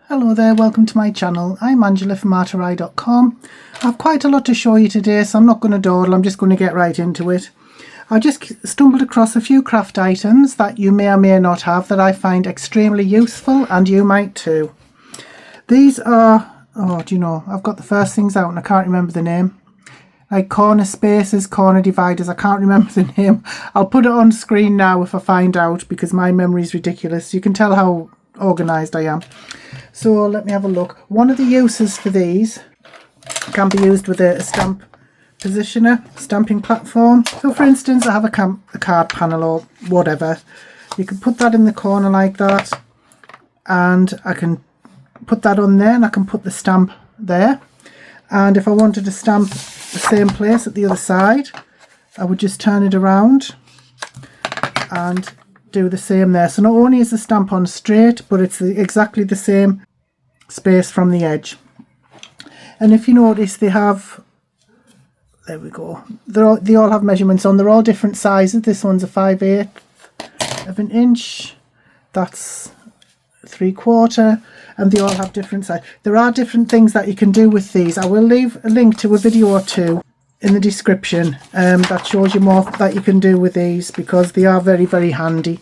Hello there, welcome to my channel. I'm Angela from artery.com. I've quite a lot to show you today, so I'm not going to dawdle, I'm just going to get right into it. I just stumbled across a few craft items that you may or may not have that I find extremely useful, and you might too. These are, I've got the first things out and I can't remember the name. Like corner spacers, corner dividers, I can't remember the name. I'll put it on screen now if I find out, because my memory is ridiculous. You can tell how organised I am. So let me have a look. One of the uses for these can be used with a stamp positioner, stamping platform. So for instance, I have a card panel or whatever. You can put that in the corner like that, and I can put that on there, and I can put the stamp there. And if I wanted to stamp the same place at the other side, I would just turn it around and do the same there. So not only is the stamp on straight, but it's exactly the same space from the edge. And if you notice, they have, there we go, they all have measurements on. They're all different sizes. This one's a 5/8 of an inch, that's 3/4, and they all have different sizes. There are different things that you can do with these. I will leave a link to a video or two in the description that shows you more that you can do with these, because they are very, very handy.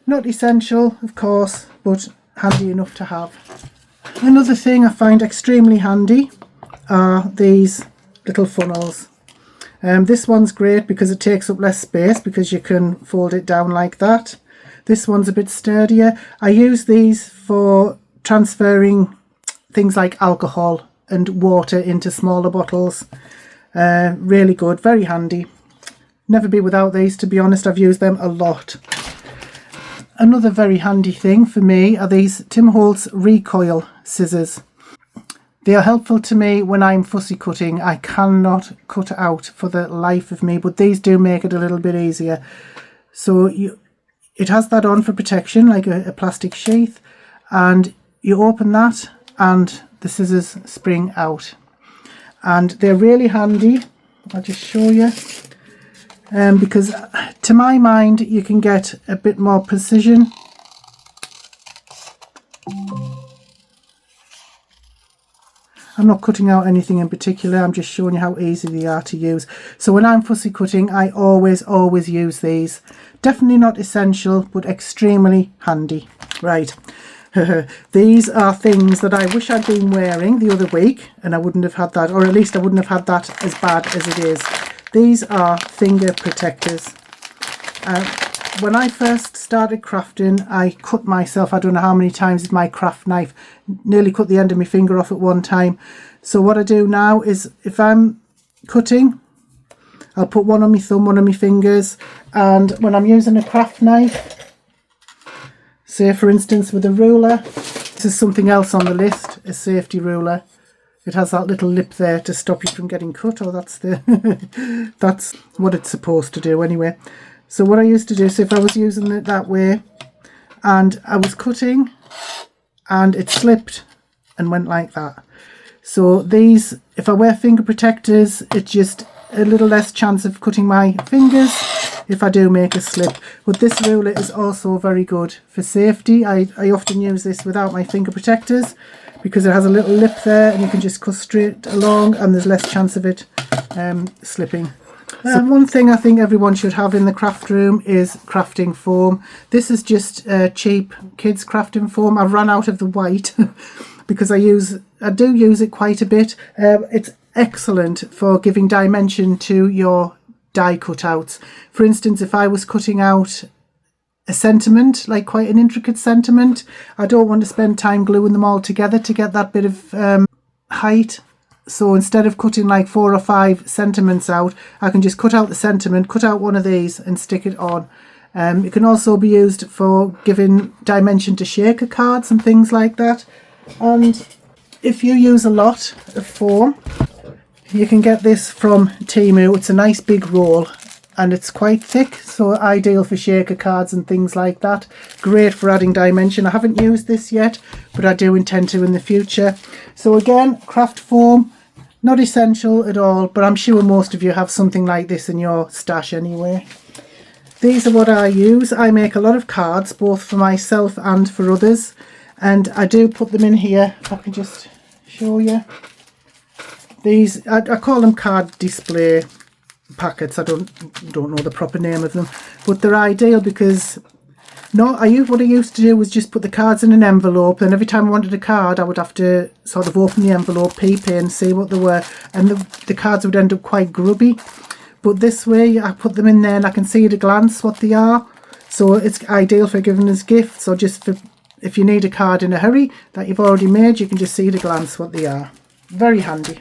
Not essential, of course, but handy enough to have. Another thing I find extremely handy are these little funnels. This one's great because it takes up less space, because you can fold it down like that. This one's a bit sturdier. I use these for transferring things like alcohol and water into smaller bottles. Really good, very handy. Never be without these, to be honest. I've used them a lot. Another very handy thing for me are these Holtz Recoil scissors. They are helpful to me when I'm fussy cutting. I cannot cut out for the life of me, but these do make it a little bit easier. So it has that on for protection, like a plastic sheath, and you open that and the scissors spring out. And they're really handy. I'll just show you. Because to my mind, you can get a bit more precision. I'm not cutting out anything in particular, I'm just showing you how easy they are to use. So when I'm fussy cutting, I always use these. Definitely not essential, but extremely handy. Right. These are things that I wish I'd been wearing the other week, and I wouldn't have had that, or at least I wouldn't have had that as bad as it is. These are finger protectors. When I first started crafting, I cut myself, I don't know how many times with my craft knife, nearly cut the end of my finger off at one time. So what I do now is, if I'm cutting, I'll put one on my thumb, one on my fingers, and when I'm using a craft knife, say for instance with a ruler, this is something else on the list, a safety ruler. It has that little lip there to stop you from getting cut, or that's that's what it's supposed to do anyway. So what I used to do, so if I was using it that way and I was cutting and it slipped and went like that. So these, if I wear finger protectors, it's just a little less chance of cutting my fingers if I do make a slip. But this ruler is also very good for safety. I often use this without my finger protectors, because it has a little lip there and you can just cut straight along and there's less chance of it slipping. One thing I think everyone should have in the craft room is crafting foam. This is just cheap kids crafting foam. I've run out of the white because I do use it quite a bit. It's excellent for giving dimension to your die cutouts. For instance, if I was cutting out a sentiment, like quite an intricate sentiment, I don't want to spend time gluing them all together to get that bit of height. So instead of cutting like 4 or 5 sentiments out, I can just cut out the sentiment, cut out one of these and stick it on. It can also be used for giving dimension to shaker cards and things like that. And if you use a lot of foam, you can get this from Temu. It's a nice big roll and it's quite thick, so ideal for shaker cards and things like that. Great for adding dimension. I haven't used this yet, but I do intend to in the future. So again, craft foam, not essential at all, but I'm sure most of you have something like this in your stash anyway. These are what I use. I make a lot of cards, both for myself and for others. and I do put them in here. If I can just show you. These, I call them card display packets. I don't know the proper name of them, but they're ideal because what I used to do was just put the cards in an envelope, and every time I wanted a card I would have to sort of open the envelope, peep in, see what they were, and the cards would end up quite grubby. But this way I put them in there and I can see at a glance what they are, so it's ideal for giving as gifts, or just for if you need a card in a hurry that you've already made, you can just see at a glance what they are. Very handy.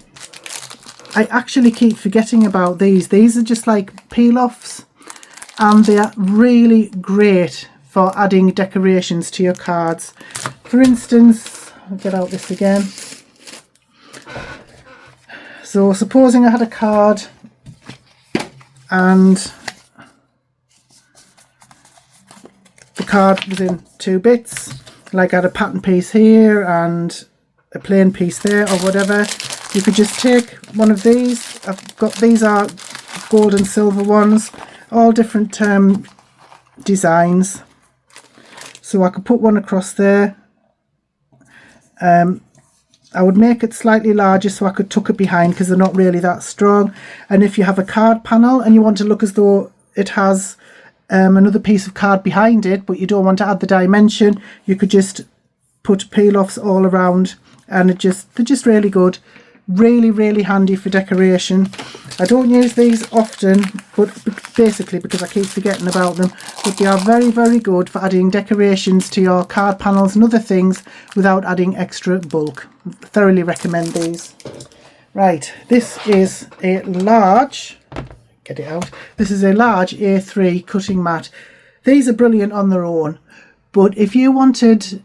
I actually keep forgetting about these. These are just like peel-offs, and they are really great for adding decorations to your cards. For instance, I'll get out this again. So supposing I had a card and the card was in 2 bits, like I had a pattern piece here and a plain piece there or whatever, you could just take one of these. These are gold and silver ones, all different designs. So I could put one across there. I would make it slightly larger so I could tuck it behind because they're not really that strong. And if you have a card panel and you want to look as though it has another piece of card behind it, but you don't want to add the dimension, you could just put peel-offs all around, and they're just really good. Really handy for decoration. I don't use these often, but basically because I keep forgetting about them, but they are very good for adding decorations to your card panels and other things without adding extra bulk. Thoroughly recommend these. Right, this is a large, get it out, this is a large A3 cutting mat. These are brilliant on their own, but if you wanted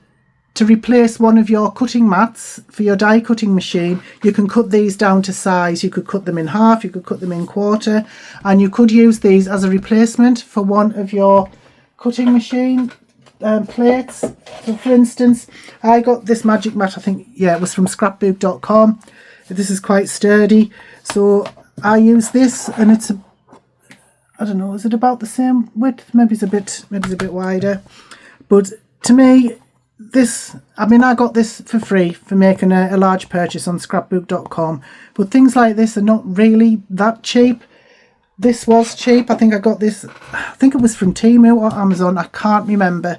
to replace one of your cutting mats for your die cutting machine, you can cut these down to size. You could cut them in half, you could cut them in quarter, and you could use these as a replacement for one of your cutting machine plates. So for instance, I got this magic mat, I think, yeah, it was from scrapbook.com. This is quite sturdy, so I use this, and it's I don't know, is it about the same width? Maybe it's a bit wider, but to me, I got this for free for making a large purchase on scrapbook.com, but things like this are not really that cheap. This was cheap. I think I got this, I think it was from Temu or Amazon, I can't remember.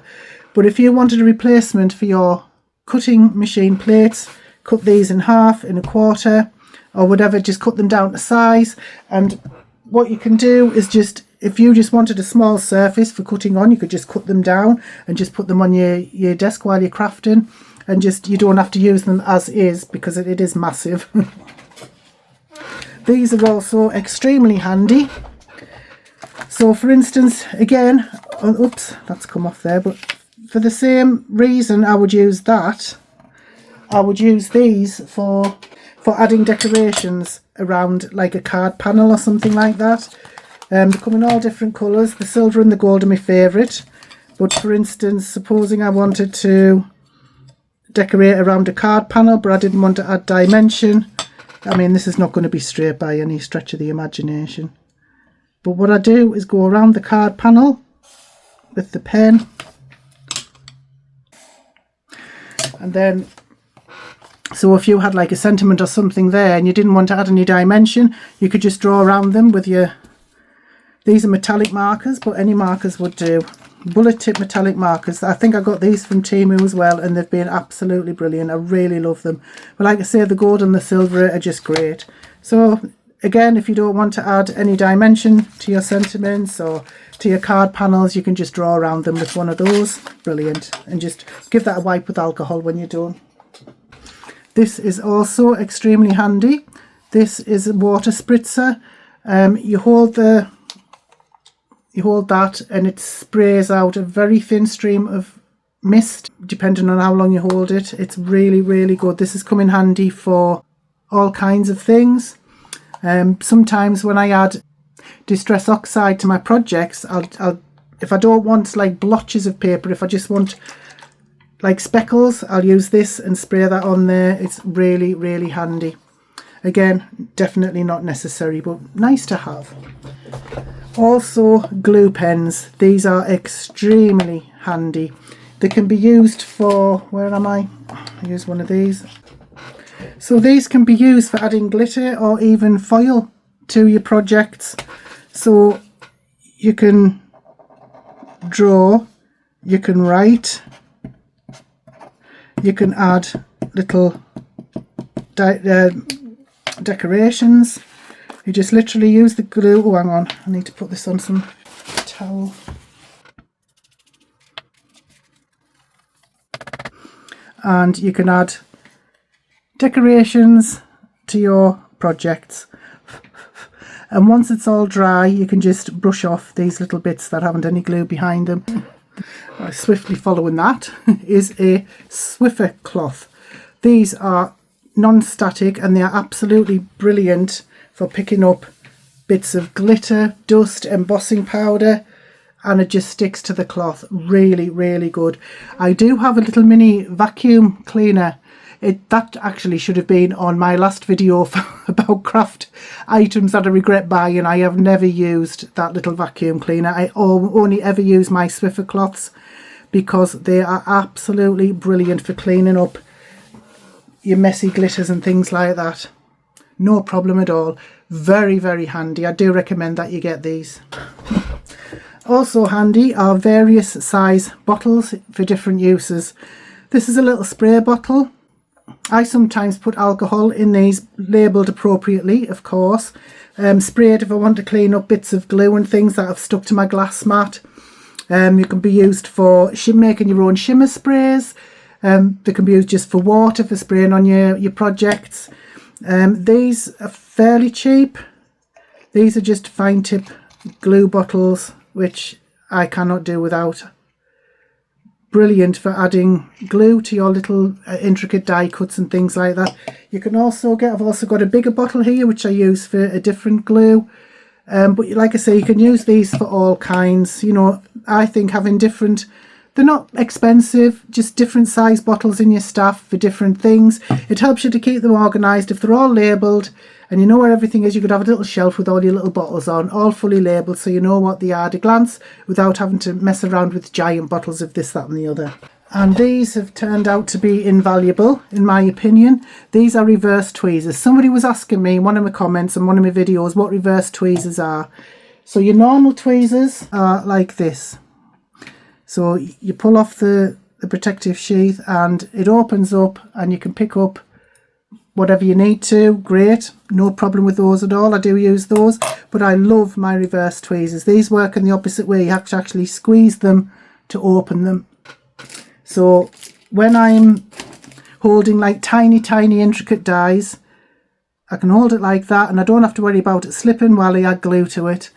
But if you wanted a replacement for your cutting machine plates, cut these in half, in a quarter or whatever, just cut them down to size. And what you can do is just, if you just wanted a small surface for cutting on, you could just cut them down and just put them on your desk while you're crafting, and you don't have to use them as is because it is massive. These are also extremely handy. So for instance, again, oops, that's come off there, but for the same reason I would use that, I would use these for adding decorations around like a card panel or something like that. They come in all different colours. The silver and the gold are my favourite. But for instance, supposing I wanted to decorate around a card panel, but I didn't want to add dimension. I mean, this is not going to be straight by any stretch of the imagination. But what I do is go around the card panel with the pen. And then, so if you had like a sentiment or something there and you didn't want to add any dimension, you could just draw around them with your... These are metallic markers, but any markers would do. Bullet tip metallic markers. I think I got these from Temu as well, and they've been absolutely brilliant. I really love them. But like I say, the gold and the silver are just great. So again, if you don't want to add any dimension to your sentiments or to your card panels, you can just draw around them with one of those. Brilliant. And just give that a wipe with alcohol when you're done. This is also extremely handy. This is a water spritzer. You hold that and it sprays out a very thin stream of mist depending on how long you hold it. It's really good. This has come in handy for all kinds of things. Sometimes when I add distress oxide to my projects, I'll if I don't want like blotches of paper, if I just want like speckles, I'll use this and spray that on there. It's really handy. Again, definitely not necessary, but nice to have. Also, glue pens. These are extremely handy. They can be used for, where am I? I use one of these. So these can be used for adding glitter or even foil to your projects. So you can draw, you can write, you can add little decorations. You just literally use the glue. Oh, hang on, I need to put this on some towel. And you can add decorations to your projects. And once it's all dry, you can just brush off these little bits that haven't any glue behind them. Swiftly following that is a Swiffer cloth. These are non-static and they are absolutely brilliant for picking up bits of glitter, dust, embossing powder, and it just sticks to the cloth. Really, really good. I do have a little mini vacuum cleaner. That actually should have been on my last video about craft items that I regret buying. I have never used that little vacuum cleaner. I only ever use my Swiffer cloths because they are absolutely brilliant for cleaning up your messy glitters and things like that. No problem at all. Very, very handy. I do recommend that you get these. Also handy are various size bottles for different uses. This is a little spray bottle. I sometimes put alcohol in these, labelled appropriately, of course. Sprayed if I want to clean up bits of glue and things that have stuck to my glass mat. You can be used for making your own shimmer sprays. They can be used just for water, for spraying on your projects. These are fairly cheap. These are just fine tip glue bottles, which I cannot do without. Brilliant for adding glue to your little intricate die cuts and things like that. You can also get, I've also got a bigger bottle here which I use for a different glue. But like I say, you can use these for all kinds. You know, I think having different, they're not expensive, just different size bottles in your staff for different things. It helps you to keep them organised. If they're all labelled and you know where everything is, you could have a little shelf with all your little bottles on, all fully labelled, so you know what they are at a glance without having to mess around with giant bottles of this, that and the other. And these have turned out to be invaluable, in my opinion. These are reverse tweezers. Somebody was asking me in one of my comments on one of my videos what reverse tweezers are. So your normal tweezers are like this. So you pull off the protective sheath and it opens up and you can pick up whatever you need to. Great, no problem with those at all. I do use those, but I love my reverse tweezers. These work in the opposite way. You have to actually squeeze them to open them. So when I'm holding like tiny intricate dies, I can hold it like that and I don't have to worry about it slipping while I add glue to it.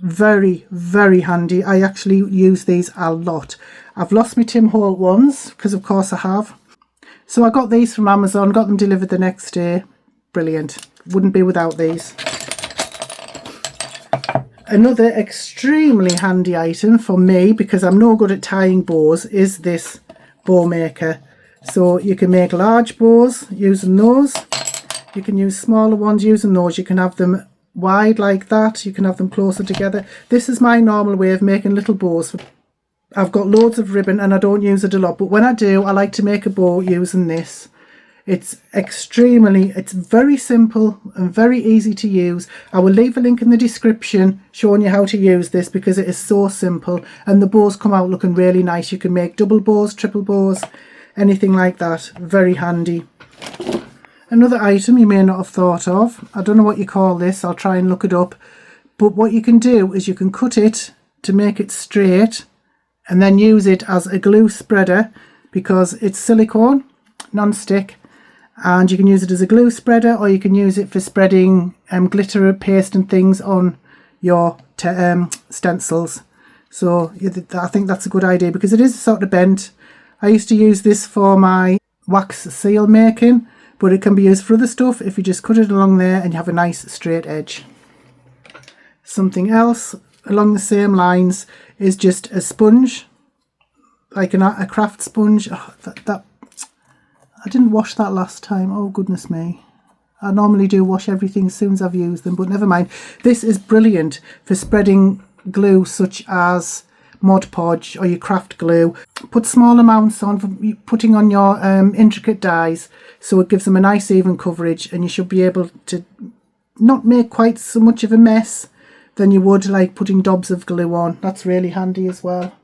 Very, very handy. I actually use these a lot. I've lost my Tim Holtz ones because of course I have. So I got these from Amazon, got them delivered the next day. Brilliant. Wouldn't be without these. Another extremely handy item for me, because I'm no good at tying bows, is this bow maker. So you can make large bows using those. You can use smaller ones using those. You can have them wide like that. You can have them closer together. This is my normal way of making little bows. I've got loads of ribbon and I don't use it a lot, but when I do, I like to make a bow using this. It's very simple and very easy to use. I will leave a link in the description showing you how to use this because it is so simple and the bows come out looking really nice. You can make double bows, triple bows, anything like that. Very handy. Another item you may not have thought of, I don't know what you call this, I'll try and look it up, but what you can do is you can cut it to make it straight and then use it as a glue spreader because it's silicone, non-stick, and you can use it as a glue spreader or you can use it for spreading glitter paste and things on your stencils. So I think that's a good idea because it is sort of bent. I used to use this for my wax seal making, but it can be used for other stuff if you just cut it along there and you have a nice straight edge. Something else along the same lines is just a sponge, like a craft sponge. Oh, that I didn't wash that last time. Oh goodness me. I normally do wash everything as soon as I've used them, but never mind. This is brilliant for spreading glue such as Mod Podge or your craft glue. Put small amounts on for putting on your intricate dies, so it gives them a nice even coverage, and you should be able to not make quite so much of a mess than you would like putting dobs of glue on. That's really handy as well.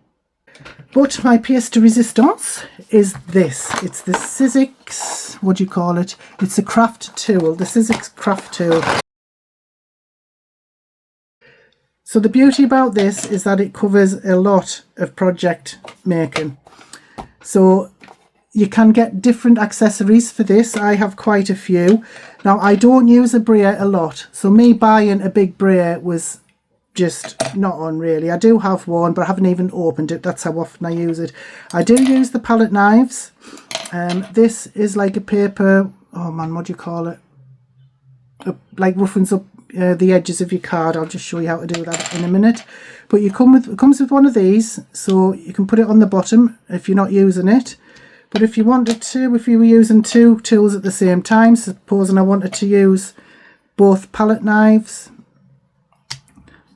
But my pièce de résistance is this. It's the Sizzix, what do you call it? It's a craft tool, the Sizzix craft tool. So the beauty about this is that it covers a lot of project making. So you can get different accessories for this. I have quite a few. Now I don't use a brayer a lot, so me buying a big brayer was just not on really. I do have one, but I haven't even opened it. That's how often I use it. I do use the palette knives. This is like a paper, oh man, what do you call it? Like roughens up the edges of your card. I'll just show you how to do that in a minute. But it comes with one of these, so you can put it on the bottom if you're not using it. But if you wanted to, if you were using two tools at the same time, supposing I wanted to use both palette knives,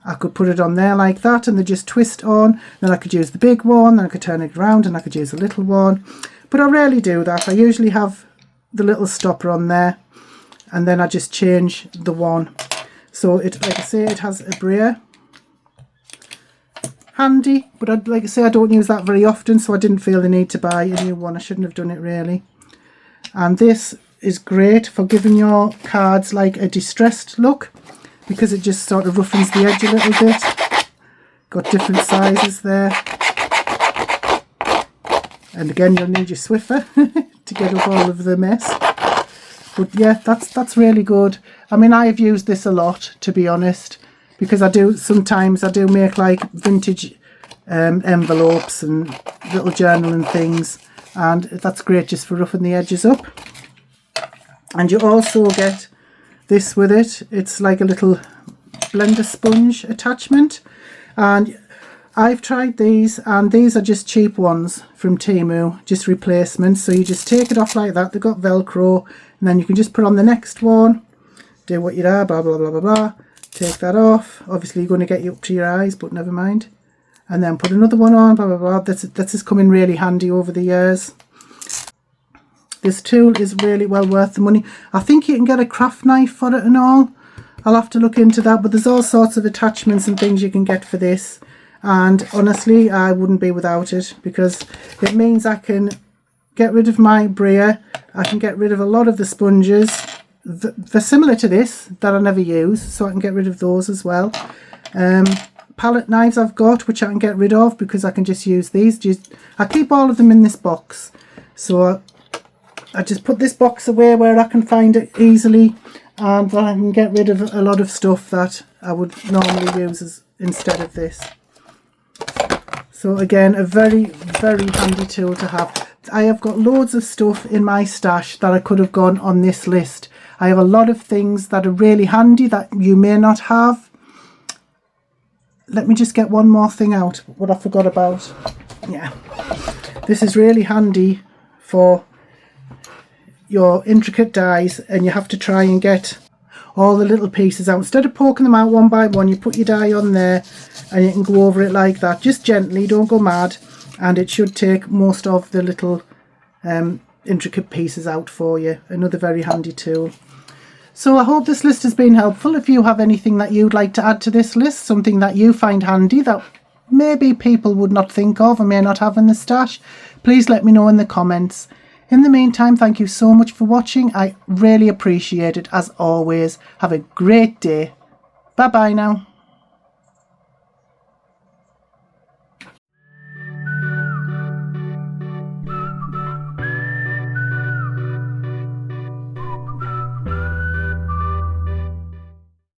I could put it on there like that and they just twist on. Then I could use the big one, then I could turn it around and I could use the little one. But I rarely do that. I usually have the little stopper on there and then I just change the one. So it, like I say, it has a brayer. Handy, but like I say, I don't use that very often, so I didn't feel the need to buy a new one. I shouldn't have done it really. And this is great for giving your cards like a distressed look, because it just sort of roughens the edge a little bit. Got different sizes there. And again, you'll need your Swiffer to get up all of the mess. But yeah, that's really good. I mean, I've used this a lot, to be honest, because sometimes I do make like vintage envelopes and little journaling things, and that's great just for roughing the edges up. And you also get this with it. It's like a little blender sponge attachment, and I've tried these, and these are just cheap ones from Temu, just replacements. So you just take it off like that. They've got Velcro, and then you can just put on the next one, do what you are, blah blah blah blah blah. Take that off. Obviously you're going to get you up to your eyes, but never mind. And then put another one on, blah blah blah. This has come in really handy over the years. This tool is really well worth the money. I think you can get a craft knife for it and all. I'll have to look into that, but there's all sorts of attachments and things you can get for this. And honestly, I wouldn't be without it, because it means I can get rid of my brayer. I can get rid of a lot of the sponges. They're similar to this that I never use, so I can get rid of those as well. Palette knives I've got, which I can get rid of because I can just use these. I keep all of them in this box, so I just put this box away where I can find it easily, and then I can get rid of a lot of stuff that I would normally use instead of this. So again, a very, very handy tool to have. I have got loads of stuff in my stash that I could have gone on this list. I have a lot of things that are really handy that you may not have. Let me just get one more thing out, what I forgot about. Yeah, this is really handy for your intricate dies, and you have to try and get all the little pieces out. Instead of poking them out one by one, you put your die on there and you can go over it like that, just gently, don't go mad, and it should take most of the little intricate pieces out for you. Another very handy tool. So I hope this list has been helpful. If you have anything that you'd like to add to this list, something that you find handy that maybe people would not think of or may not have in the stash, please let me know in the comments. In the meantime, thank you so much for watching. I really appreciate it as always. Have a great day. Bye bye now.